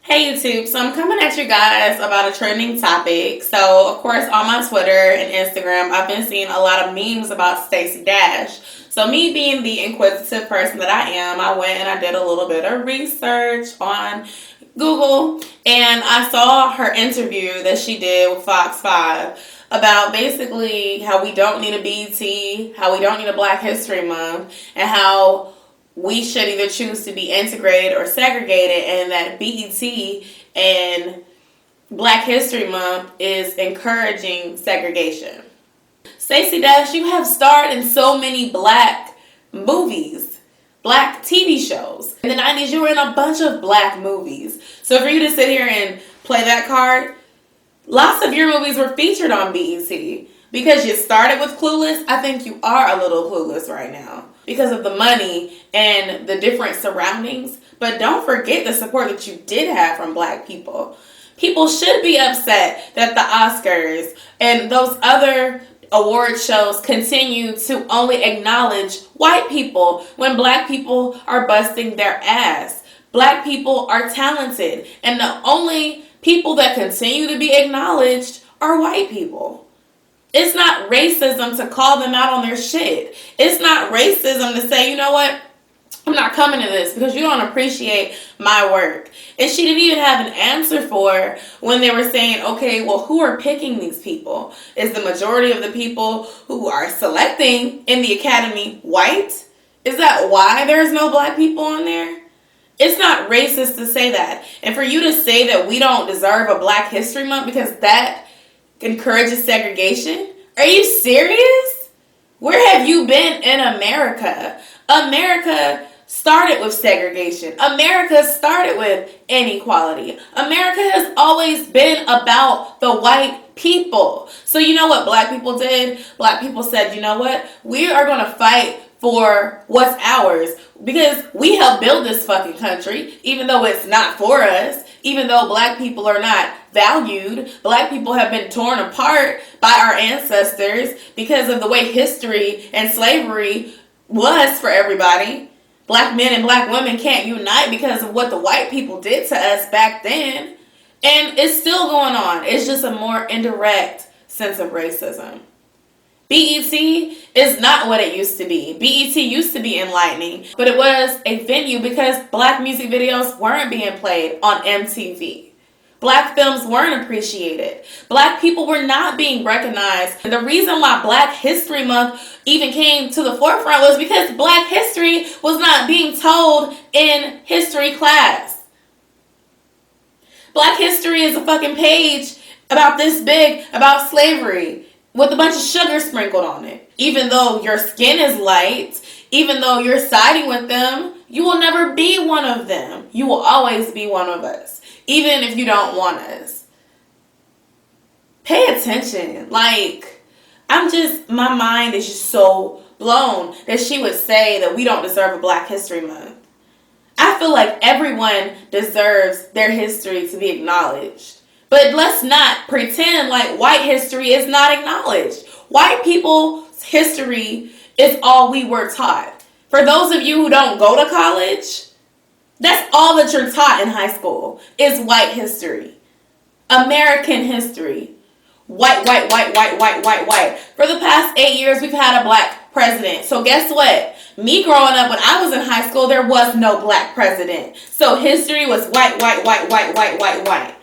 Hey YouTube, so I'm coming at you guys about a trending topic. So, of course, on my Twitter and Instagram, I've been seeing a lot of memes about Stacey Dash. So, me being the inquisitive person that I am, I went and I did a little bit of research on Google and I saw her interview that she did with Fox 5 about basically how we don't need a BET, how we don't need a Black History Month, and how we should either choose to be integrated or segregated, and that BET and Black History Month is encouraging segregation. Stacey Dash, you have starred in so many Black movies, Black TV shows. In the 90s, you were in a bunch of Black movies. So for you to sit here and play that card, lots of your movies were featured on BET. Because you started with Clueless, I think you are a little clueless right now because of the money and the different surroundings. But don't forget the support that you did have from Black people. People should be upset that the Oscars and those other award shows continue to only acknowledge white people when Black people are busting their ass. Black people are talented, and the only people that continue to be acknowledged are white people. It's not racism to call them out on their shit. It's not racism to say, you know what, I'm not coming to this because you don't appreciate my work. And she didn't even have an answer for when they were saying, okay, well, who are picking these people? Is the majority of the people who are selecting in the Academy white? Is that why there's no Black people on there? It's not racist to say that. And for you to say that we don't deserve a Black History Month because that encourages segregation? Are you serious? Where have you been in America? America started with segregation. America started with inequality. America has always been about the white people. So you know what Black people did? Black people said, you know what? We are going to fight for what's ours because we helped build this fucking country, even though it's not for us, even though Black people are not valued. Black people have been torn apart by our ancestors because of the way history and slavery was for everybody. Black men and Black women can't unite because of what the white people did to us back then. And it's still going on. It's just a more indirect sense of racism. BET is not what it used to be. BET used to be enlightening, but it was a venue because Black music videos weren't being played on MTV. Black films weren't appreciated. Black people were not being recognized. And the reason why Black History Month even came to the forefront was because Black history was not being told in history class. Black history is a fucking page about this big about slavery with a bunch of sugar sprinkled on it. Even though your skin is light, even though you're siding with them, you will never be one of them. You will always be one of us, even if you don't want us. Pay attention. My mind is just so blown that she would say that we don't deserve a Black History Month. I feel like everyone deserves their history to be acknowledged. But let's not pretend like white history is not acknowledged. White people's history is all we were taught. For those of you who don't go to college, that's all that you're taught in high school is white history. American history. White, white, white, white, white, white, white. For the past 8 years, we've had a Black president. So guess what? Me growing up when I was in high school, there was no Black president. So history was white, white, white, white, white, white, white.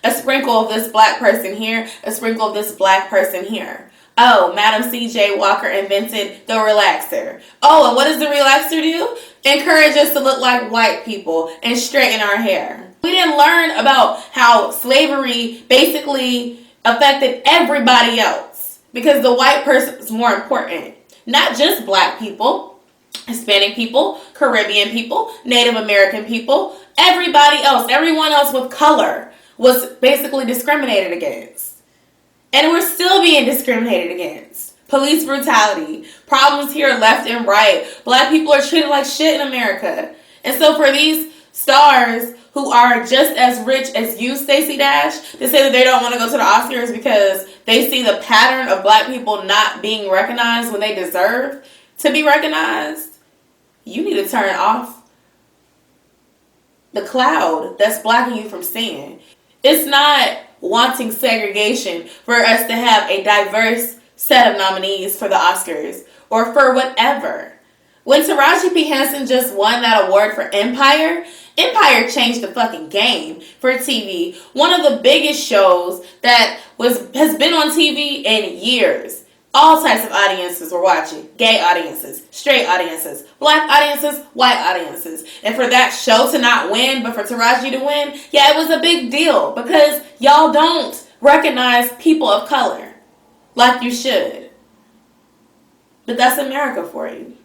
A sprinkle of this Black person here, a sprinkle of this Black person here. Oh, Madam C.J. Walker invented the relaxer. Oh, and what does the relaxer do? Encourage us to look like white people and straighten our hair. We didn't learn about how slavery basically affected everybody else because the white person was more important. Not just Black people, Hispanic people, Caribbean people, Native American people, everybody else, everyone else with color was basically discriminated against. And we're still being discriminated against. Police brutality, problems here left and right. Black people are treated like shit in America. And so for these stars who are just as rich as you, Stacey Dash, to say that they don't want to go to the Oscars because they see the pattern of Black people not being recognized when they deserve to be recognized, you need to turn off the cloud that's blocking you from seeing. It's not wanting segregation for us to have a diverse set of nominees for the Oscars or for whatever. When Taraji P. Henson just won that award for Empire, Empire changed the fucking game for TV. One of the biggest shows that has been on TV in years. All types of audiences were watching. Gay audiences, straight audiences, black audiences, white audiences. And for that show to not win, but for Taraji to win, yeah, it was a big deal because y'all don't recognize people of color like you should. But that's America for you.